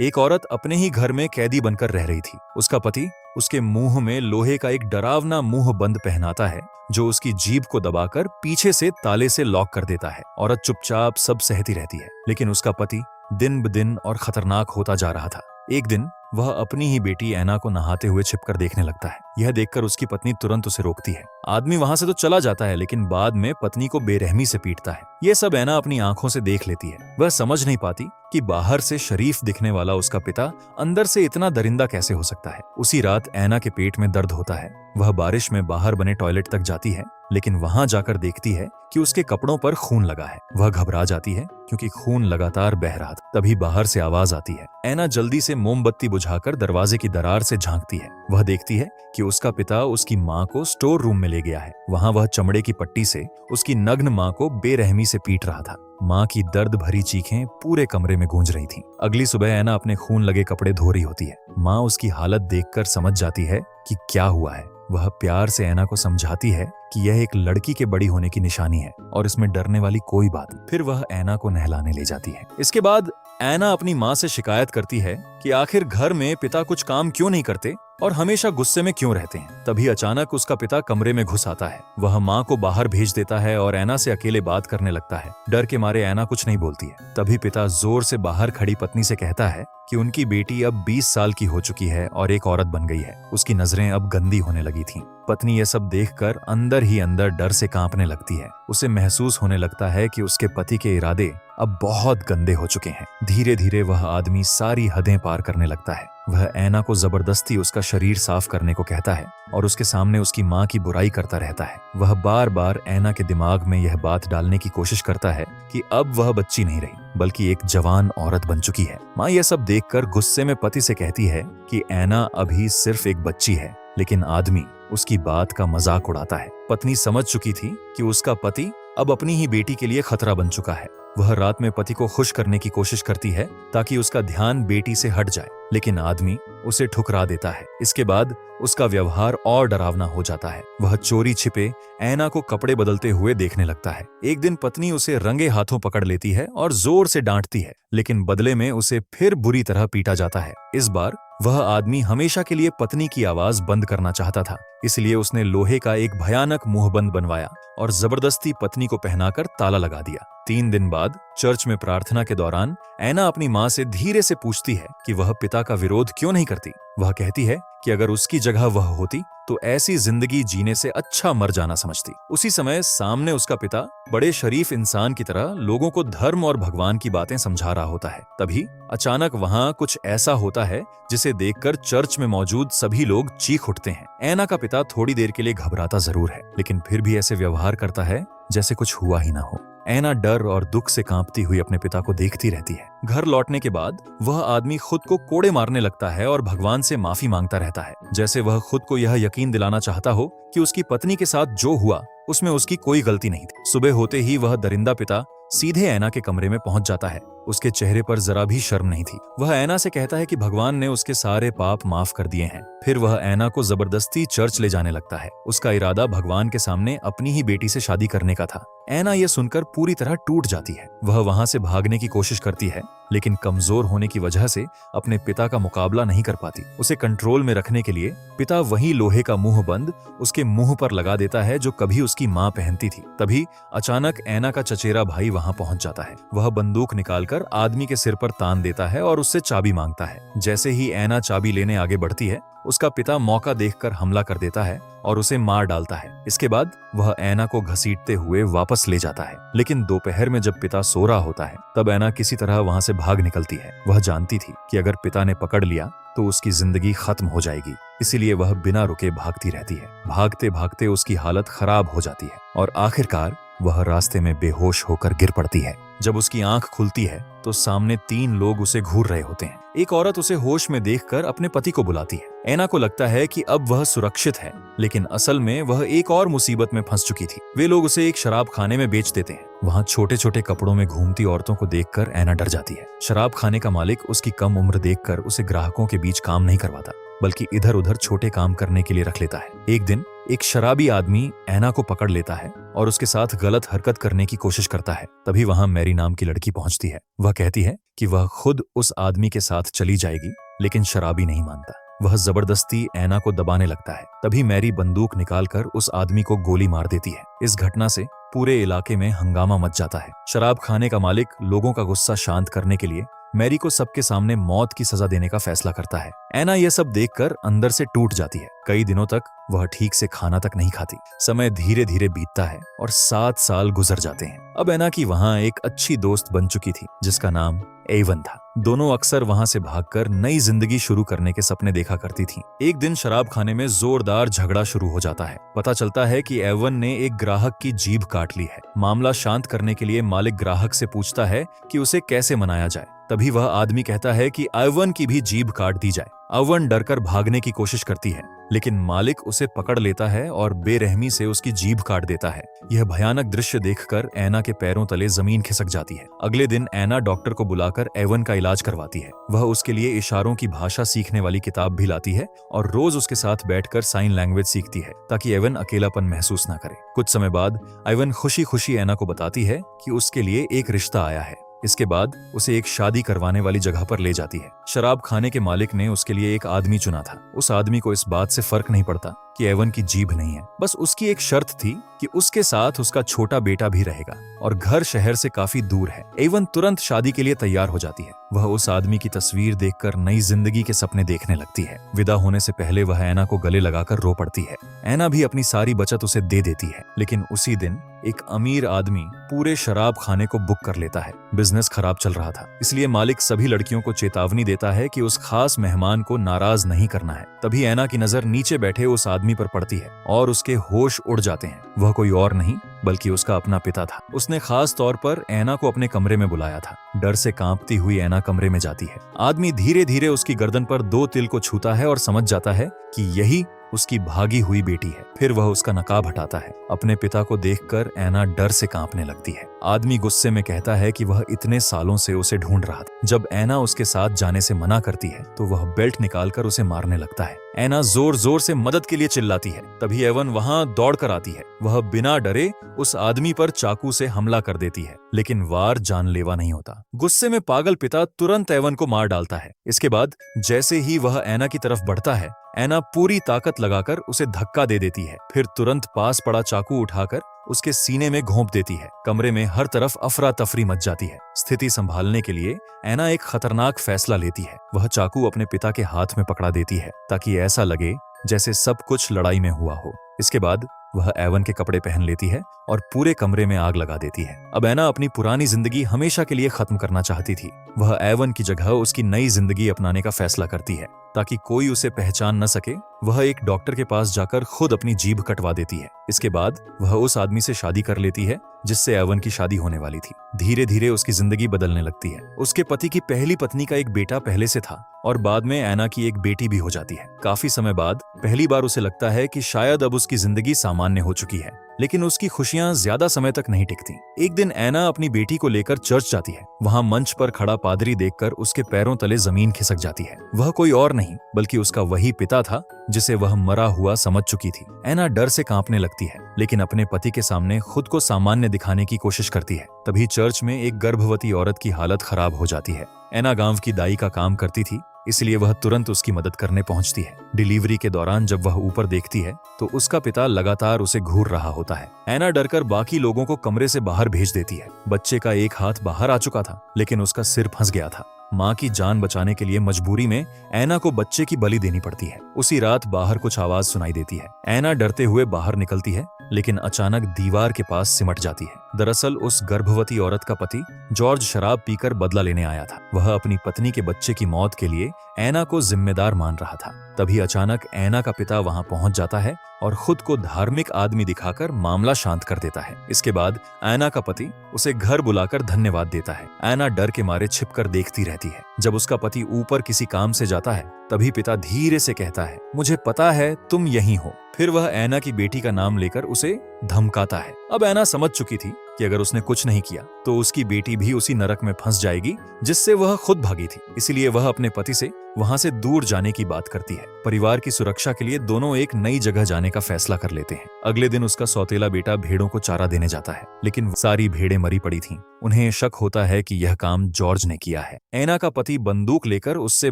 एक औरत अपने ही घर में कैदी बनकर रह रही थी। उसका पति उसके मुंह में लोहे का एक डरावना मुंह बंद पहनाता है जो उसकी जीभ को दबाकर पीछे से ताले से लॉक कर देता है। औरत चुपचाप सब सहती रहती है, लेकिन उसका पति दिन ब दिन और खतरनाक होता जा रहा था। एक दिन वह अपनी ही बेटी ऐना को नहाते हुए छिपकर देखने लगता है। यह देखकर उसकी पत्नी तुरंत उसे रोकती है। आदमी वहां से तो चला जाता है, लेकिन बाद में पत्नी को बेरहमी से पीटता है। यह सब ऐना अपनी आंखों से देख लेती है। वह समझ नहीं पाती कि बाहर से शरीफ दिखने वाला उसका पिता अंदर से इतना दरिंदा कैसे हो सकता है। उसी रात ऐना के पेट में दर्द होता है। वह बारिश में बाहर बने टॉयलेट तक जाती है, लेकिन वहां जाकर देखती है कि उसके कपड़ों पर खून लगा है। वह घबरा जाती है क्योंकि खून लगातार बह रहा था। तभी बाहर से आवाज आती है। ऐना जल्दी से मोमबत्ती बुझाकर दरवाजे की दरार से झांकती है। वह देखती है कि उसका पिता उसकी माँ को स्टोर रूम में ले गया है। वहां वह चमड़े की पट्टी से उसकी नग्न माँ को बेरहमी से पीट रहा था। माँ की दर्द भरी चीखें पूरे कमरे में गूंज रही थीं। अगली सुबह ऐना अपने खून लगे कपड़े धो रही होती है। माँ उसकी हालत देखकर समझ जाती है कि क्या हुआ है। वह प्यार से ऐना को समझाती है कि यह एक लड़की के बड़ी होने की निशानी है और इसमें डरने वाली कोई बात नहीं। फिर वह ऐना को नहलाने ले जाती है। इसके बाद ऐना अपनी माँ से शिकायत करती है कि आखिर घर में पिता कुछ काम क्यों नहीं करते और हमेशा गुस्से में क्यों रहते हैं। तभी अचानक उसका पिता कमरे में घुस आता है। वह माँ को बाहर भेज देता है और ऐना से अकेले बात करने लगता है। डर के मारे ऐना कुछ नहीं बोलती है। तभी पिता जोर से बाहर खड़ी पत्नी से कहता है कि उनकी बेटी अब 20 साल की हो चुकी है और एक औरत बन गई है। उसकी नजरें अब गंदी होने लगी थीं। पत्नी ये सब देखकर अंदर ही अंदर डर से कांपने लगती है। उसे महसूस होने लगता है कि उसके पति के इरादे अब बहुत गंदे हो चुके हैं। धीरे धीरे वह आदमी सारी हदें पार करने लगता है। वह ऐना को जबरदस्ती उसका शरीर साफ करने को कहता है और उसके सामने उसकी माँ की बुराई करता रहता है। वह बार बार ऐना के दिमाग में यह बात डालने की कोशिश करता है कि अब वह बच्ची नहीं रही बल्कि एक जवान औरत बन चुकी है। माँ यह सब देखकर गुस्से में पति से कहती है कि ऐना अभी सिर्फ एक बच्ची है, लेकिन आदमी उसकी बात का मजाक उड़ाता है। पत्नी समझ चुकी थी कि उसका पति अब अपनी ही बेटी के लिए खतरा बन चुका है। वह रात में पति को खुश करने की कोशिश करती है ताकि उसका ध्यान बेटी से हट जाए, लेकिन आदमी उसे ठुकरा देता है। इसके बाद उसका व्यवहार और डरावना हो जाता है। वह चोरी छिपे ऐना को कपड़े बदलते हुए देखने लगता है। एक दिन पत्नी उसे रंगे हाथों पकड़ लेती है और जोर से डांटती है, लेकिन बदले में उसे फिर बुरी तरह पीटा जाता है। इस बार वह आदमी हमेशा के लिए पत्नी की आवाज बंद करना चाहता था, इसलिए उसने लोहे का एक भयानक मुंहबंद बनवाया और जबरदस्ती पत्नी को पहनाकर ताला लगा दिया। 3 दिन बाद चर्च में प्रार्थना के दौरान ऐना अपनी माँ से धीरे से पूछती है कि वह पिता का विरोध क्यों नहीं करती। वह कहती है कि अगर उसकी जगह वह होती तो ऐसी जिंदगी जीने से अच्छा मर जाना समझती। उसी समय सामने उसका पिता बड़े शरीफ इंसान की तरह लोगों को धर्म और भगवान की बातें समझा रहा होता है। तभी अचानक वहां कुछ ऐसा होता है जिसे देखकर चर्च में मौजूद सभी लोग चीख उठते हैं। ऐना का पिता थोड़ी देर के लिए घबराता जरूर है, लेकिन फिर भी ऐसे व्यवहार करता है जैसे कुछ हुआ ही ना हो। ऐना डर और दुख से कांपती हुई अपने पिता को देखती रहती है। घर लौटने के बाद वह आदमी खुद को कोड़े मारने लगता है और भगवान से माफी मांगता रहता है, जैसे वह खुद को यह यकीन दिलाना चाहता हो कि उसकी पत्नी के साथ जो हुआ उसमें उसकी कोई गलती नहीं थी। सुबह होते ही वह दरिंदा पिता सीधे ऐना के कमरे में पहुंच जाता है। उसके चेहरे पर जरा भी शर्म नहीं थी। वह ऐना से कहता है कि भगवान ने उसके सारे पाप माफ कर दिए हैं। फिर वह ऐना को जबरदस्ती चर्च ले जाने लगता है। उसका इरादा भगवान के सामने अपनी ही बेटी से शादी करने का था। ऐना यह सुनकर पूरी तरह टूट जाती है। वह वहां से भागने की कोशिश करती है, लेकिन कमजोर होने की वजह से अपने पिता का मुकाबला नहीं कर पाती। उसे कंट्रोल में रखने के लिए पिता वही लोहे का मुंह बंद उसके मुंह पर लगा देता है जो कभी उसकी माँ पहनती थी। तभी अचानक ऐना का चचेरा भाई वहां पहुंच जाता है। वह बंदूक निकालकर आदमी के सिर पर तान देता है और उससे चाबी मांगता है। जैसे ही ऐना चाबी लेने आगे बढ़ती है, उसका पिता मौका देखकर हमला कर देता है और उसे मार डालता है। इसके बाद वह ऐना को घसीटते हुए वापस ले जाता है, लेकिन दोपहर में जब पिता सो रहा होता है तब ऐना किसी तरह वहां से भाग निकलती है। वह जानती थी कि अगर पिता ने पकड़ लिया तो उसकी जिंदगी खत्म हो जाएगी, इसीलिए वह बिना रुके भागती रहती है। भागते भागते उसकी हालत खराब हो जाती है और आखिरकार वह रास्ते में बेहोश होकर गिर पड़ती है। जब उसकी आंख खुलती है तो सामने 3 लोग उसे घूर रहे होते हैं। एक औरत उसे होश में देखकर अपने पति को बुलाती है। ऐना को लगता है कि अब वह सुरक्षित है, लेकिन असल में वह एक और मुसीबत में फंस चुकी थी। वे लोग उसे एक शराब खाने में बेच देते हैं। वहां छोटे छोटे कपड़ों में घूमती औरतों को देखकर ऐना डर जाती है। शराब खाने का मालिक उसकी कम उम्र देखकर उसे ग्राहकों के बीच काम नहीं करवाता, बल्कि इधर उधर छोटे काम करने के लिए रख लेता है। एक दिन एक शराबी आदमी ऐना को पकड़ लेता है और उसके साथ गलत हरकत करने की कोशिश करता है। तभी वहां मैरी नाम की लड़की पहुंचती है। वह कहती है कि वह खुद उस आदमी के साथ चली जाएगी, लेकिन शराबी नहीं मानता। वह जबरदस्ती ऐना को दबाने लगता है। तभी मैरी बंदूक निकालकर उस आदमी को गोली मार देती है। इस घटना से पूरे इलाके में हंगामा मच जाता है। शराब खाने का मालिक लोगों का गुस्सा शांत करने के लिए मैरी को सबके सामने मौत की सजा देने का फैसला करता है। ऐना यह सब देखकर अंदर से टूट जाती है। कई दिनों तक वह ठीक से खाना तक नहीं खाती। समय धीरे धीरे बीतता है और 7 साल गुजर जाते हैं। अब ऐना की वहां एक अच्छी दोस्त बन चुकी थी जिसका नाम एवन था। दोनों अक्सर वहां से भागकर नई जिंदगी शुरू करने के सपने देखा करती थीं। एक दिन शराब खाने में जोरदार झगड़ा शुरू हो जाता है। पता चलता है कि एवन ने एक ग्राहक की जीभ काट ली है। मामला शांत करने के लिए मालिक ग्राहक से पूछता है कि उसे कैसे मनाया जाए। तभी वह आदमी कहता है कि एवन की भी जीभ काट दी जाए। एवन डरकर भागने की कोशिश करती है, लेकिन मालिक उसे पकड़ लेता है और बेरहमी से उसकी जीभ काट देता है। यह भयानक दृश्य देखकर ऐना के पैरों तले जमीन खिसक जाती है। अगले दिन ऐना डॉक्टर को बुलाकर एवन का इलाज करवाती है। वह उसके लिए इशारों की भाषा सीखने वाली किताब भी लाती है और रोज उसके साथ बैठकर साइन लैंग्वेज सीखती है ताकि एवन अकेलापन महसूस न करे। कुछ समय बाद एवन खुशी खुशी ऐना को बताती है कि उसके लिए एक रिश्ता आया है। इसके बाद उसे एक शादी करवाने वाली जगह पर ले जाती है। शराब खाने के मालिक ने उसके लिए एक आदमी चुना था। उस आदमी को इस बात से फर्क नहीं पड़ता कि एवन की जीभ नहीं है। बस उसकी एक शर्त थी कि उसके साथ उसका छोटा बेटा भी रहेगा और घर शहर से काफी दूर है। एवन तुरंत शादी के लिए तैयार हो जाती है। वह उस आदमी की तस्वीर देखकर नई जिंदगी के सपने देखने लगती है। विदा होने से पहले वह ऐना को गले लगाकर रो पड़ती है। ऐना भी अपनी सारी बचत उसे दे देती है, लेकिन उसी दिन एक अमीर आदमी पूरे शराब खाने को बुक कर लेता है। बिजनेस खराब चल रहा था, इसलिए मालिक सभी लड़कियों को चेतावनी देता है कि उस खास मेहमान को नाराज नहीं करना है। तभी ऐना की नजर नीचे बैठे उस आदमी पर पड़ती है और उसके होश उड़ जाते हैं। वह कोई और नहीं बल्कि उसका अपना पिता था। उसने खास तौर पर ऐना को अपने कमरे में बुलाया था। डर से कांपती हुई ऐना कमरे में जाती है। आदमी धीरे धीरे उसकी गर्दन पर 2 तिल को छूता है और समझ जाता है कि यही उसकी भागी हुई बेटी है। फिर वह उसका नकाब हटाता है। अपने पिता को देखकर ऐना डर से कांपने लगती है। आदमी गुस्से में कहता है कि वह इतने सालों से उसे ढूंढ रहा था। जब ऐना उसके साथ जाने से मना करती है तो वह बेल्ट निकालकर उसे मारने लगता है। ऐना जोर जोर से मदद के लिए चिल्लाती है। तभी एवन वहां दौड़कर आती है। वह बिना डरे उस आदमी पर चाकू से हमला कर देती है, लेकिन वार जानलेवा नहीं होता। गुस्से में पागल पिता तुरंत एवन को मार डालता है। इसके बाद जैसे ही वह ऐना की तरफ बढ़ता है, ऐना पूरी ताकत लगाकर उसे धक्का दे देती है। फिर तुरंत पास पड़ा चाकू उठाकर उसके सीने में घोंप देती है। कमरे में हर तरफ अफरा तफरी मच जाती है। स्थिति संभालने के लिए ऐना एक खतरनाक फैसला लेती है। वह चाकू अपने पिता के हाथ में पकड़ा देती है ताकि ऐसा लगे जैसे सब कुछ लड़ाई में हुआ हो। इसके बाद वह एवन के कपड़े पहन लेती है और पूरे कमरे में आग लगा देती है। अब ऐना अपनी पुरानी जिंदगी हमेशा के लिए खत्म करना चाहती थी। वह एवन की जगह उसकी नई जिंदगी अपनाने का फैसला करती है ताकि कोई उसे पहचान न सके। वह एक डॉक्टर के पास जाकर खुद अपनी जीभ कटवा देती है। इसके बाद वह उस आदमी से शादी कर लेती है जिससे एवन की शादी होने वाली थी। धीरे धीरे उसकी जिंदगी बदलने लगती है। उसके पति की पहली पत्नी का एक बेटा पहले से था और बाद में ऐना की एक बेटी भी हो जाती है। काफी समय बाद पहली बार उसे लगता है कि शायद अब उसकी जिंदगी सामान्य हो चुकी है, लेकिन उसकी खुशियां ज्यादा समय तक नहीं टिकती। एक दिन ऐना अपनी बेटी को लेकर चर्च जाती है। वहां मंच पर खड़ा पादरी देखकर उसके पैरों तले जमीन खिसक जाती है। वह कोई और नहीं बल्कि उसका वही पिता था जिसे वह मरा हुआ समझ चुकी थी। ऐना डर से कांपने लगती है, लेकिन अपने पति के सामने खुद को सामान्य दिखाने की कोशिश करती है। तभी चर्च में एक गर्भवती औरत की हालत खराब हो जाती है। ऐना गांव की दाई का काम करती थी, इसलिए वह तुरंत उसकी मदद करने पहुंचती है। डिलीवरी के दौरान जब वह ऊपर देखती है तो उसका पिता लगातार उसे घूर रहा होता है। ऐना डरकर बाकी लोगों को कमरे से बाहर भेज देती है। बच्चे का एक हाथ बाहर आ चुका था, लेकिन उसका सिर फंस गया था। मां की जान बचाने के लिए मजबूरी में ऐना को बच्चे की बलि देनी पड़ती है। उसी रात बाहर कुछ आवाज सुनाई देती है। ऐना डरते हुए बाहर निकलती है, लेकिन अचानक दीवार के पास सिमट जाती है। दरअसल उस गर्भवती औरत का पति जॉर्ज शराब पीकर बदला लेने आया था। वह अपनी पत्नी के बच्चे की मौत के लिए ऐना को जिम्मेदार मान रहा था। तभी अचानक ऐना का पिता वहां पहुंच जाता है और खुद को धार्मिक आदमी दिखाकर मामला शांत कर देता है। इसके बाद ऐना का पति उसे घर बुलाकर धन्यवाद देता है। ऐना डर के मारे छिपकर देखती रहती है। जब उसका पति ऊपर किसी काम से जाता है तभी पिता धीरे से कहता है, मुझे पता है तुम यहीं हो। फिर वह ऐना की बेटी का नाम लेकर उसे धमकाता है। अब ऐना समझ चुकी थी कि अगर उसने कुछ नहीं किया तो उसकी बेटी भी उसी नरक में फंस जाएगी जिससे वह खुद भागी थी। इसीलिए वह अपने पति से वहां से दूर जाने की बात करती है। परिवार की सुरक्षा के लिए दोनों एक नई जगह जाने का फैसला कर लेते हैं। अगले दिन उसका सौतेला बेटा भेड़ों को चारा देने जाता है, लेकिन सारी भेड़ें मरी पड़ी थीं। उन्हें शक होता है कि यह काम जॉर्ज ने किया है। एना का पति बंदूक लेकर उससे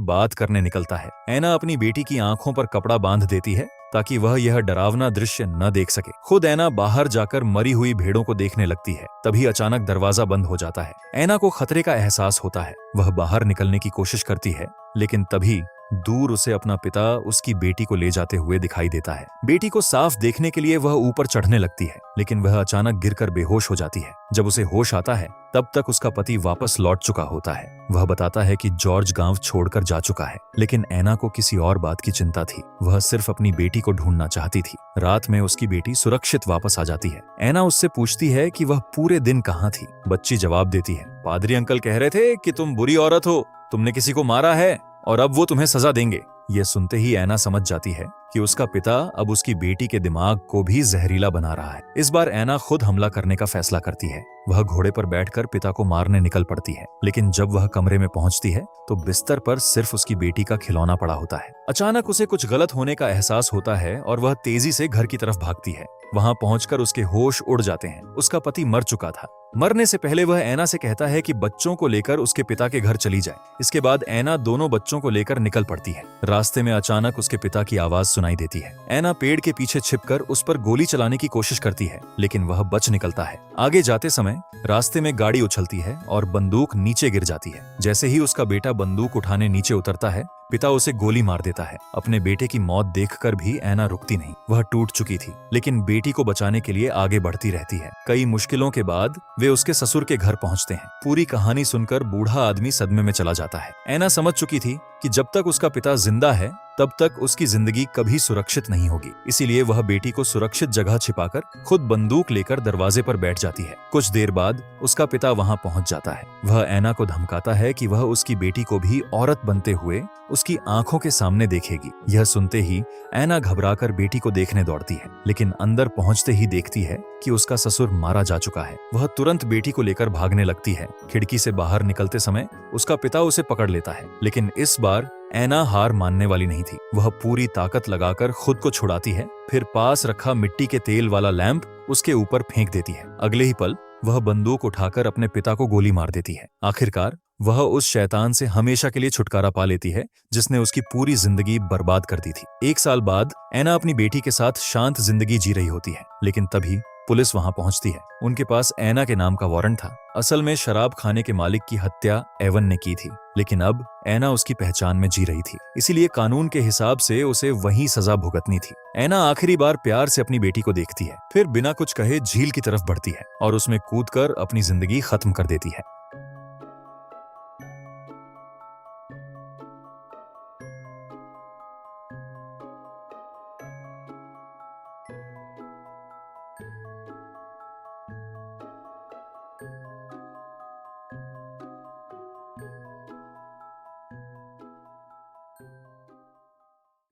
बात करने निकलता है। एना अपनी बेटी की आंखों पर कपड़ा बांध देती है ताकि वह यह डरावना दृश्य न देख सके। खुद एना बाहर जाकर मरी हुई भेड़ों को देखने लगती है। तभी अचानक दरवाजा बंद हो जाता है। एना को खतरे का एहसास होता है। वह बाहर निकलने की कोशिश करती है, लेकिन तभी दूर उसे अपना पिता उसकी बेटी को ले जाते हुए दिखाई देता है। बेटी को साफ देखने के लिए वह ऊपर चढ़ने लगती है, लेकिन वह अचानक गिरकर बेहोश हो जाती है। जब उसे होश आता है तब तक उसका पति वापस लौट चुका होता है। वह बताता है कि जॉर्ज गांव छोड़कर जा चुका है, लेकिन एना को किसी और बात की चिंता थी। वह सिर्फ अपनी बेटी को ढूंढना चाहती थी। रात में उसकी बेटी सुरक्षित वापस आ जाती है। एना उससे पूछती है कि वह पूरे दिन कहाँ थी। बच्ची जवाब देती है, पादरी अंकल कह रहे थे कि तुम बुरी औरत हो, तुमने किसी को मारा है और अब वो तुम्हें सजा देंगे। यह सुनते ही एना समझ जाती है कि उसका पिता अब उसकी बेटी के दिमाग को भी जहरीला बना रहा है। इस बार एना खुद हमला करने का फैसला करती है। वह घोड़े पर बैठकर पिता को मारने निकल पड़ती है, लेकिन जब वह कमरे में पहुंचती है तो बिस्तर पर सिर्फ उसकी बेटी का खिलौना पड़ा होता है। अचानक उसे कुछ गलत होने का एहसास होता है और वह तेजी से घर की तरफ भागती है। वहां पहुंचकर उसके होश उड़ जाते हैं। उसका पति मर चुका था। मरने से पहले वह एना से कहता है कि बच्चों को लेकर उसके पिता के घर चली जाए। इसके बाद एना दोनों बच्चों को लेकर निकल पड़ती है। रास्ते में अचानक उसके पिता की आवाज सुनाई देती है। एना पेड़ के पीछे छिपकर उस पर गोली चलाने की कोशिश करती है, लेकिन वह बच निकलता है। आगे जाते समय रास्ते में गाड़ी उछलती है और बंदूक नीचे गिर जाती है। जैसे ही उसका बेटा बंदूक उठाने नीचे उतरता है, पिता उसे गोली मार देता है। अपने बेटे की मौत देखकर भी एना रुकती नहीं। वह टूट चुकी थी, लेकिन बेटी को बचाने के लिए आगे बढ़ती रहती है। कई मुश्किलों के बाद वे उसके ससुर के घर पहुंचते हैं। पूरी कहानी सुनकर बूढ़ा आदमी सदमे में चला जाता है। एना समझ चुकी थी कि जब तक उसका पिता जिंदा है तब तक उसकी जिंदगी कभी सुरक्षित नहीं होगी। इसीलिए वह बेटी को सुरक्षित जगह छिपाकर खुद बंदूक लेकर दरवाजे पर बैठ जाती है। कुछ देर बाद उसका पिता वहां पहुंच जाता है। वह एना को धमकाता है कि वह उसकी बेटी को भी औरत बनते हुए उसकी आंखों के सामने देखेगी। यह सुनते ही एना घबराकर बेटी को देखने दौड़ती है, लेकिन अंदर पहुंचते ही देखती है कि उसका ससुर मारा जा चुका है। वह तुरंत बेटी को लेकर भागने लगती है। खिड़की से बाहर निकलते समय उसका पिता उसे पकड़ लेता है, लेकिन इस बार एना हार मानने वाली नहीं थी। वह पूरी ताकत लगाकर खुद को छुड़ाती है, फिर पास रखा मिट्टी के तेल वाला लैंप उसके ऊपर फेंक देती है। अगले ही पल वह बंदूक उठाकर अपने पिता को गोली मार देती है। आखिरकार वह उस शैतान से हमेशा के लिए छुटकारा पा लेती है जिसने उसकी पूरी जिंदगी बर्बाद कर दी थी। 1 साल बाद एना अपनी बेटी के साथ शांत जिंदगी जी रही होती है, लेकिन तभी पुलिस वहां पहुंचती है। उनके पास एना के नाम का वारंट था। असल में शराब खाने के मालिक की हत्या एवन ने की थी, लेकिन अब एना उसकी पहचान में जी रही थी, इसीलिए कानून के हिसाब से उसे वही सजा भुगतनी थी। एना आखिरी बार प्यार से अपनी बेटी को देखती है, फिर बिना कुछ कहे झील की तरफ बढ़ती है और उसमें कूदकर अपनी जिंदगी खत्म कर देती है।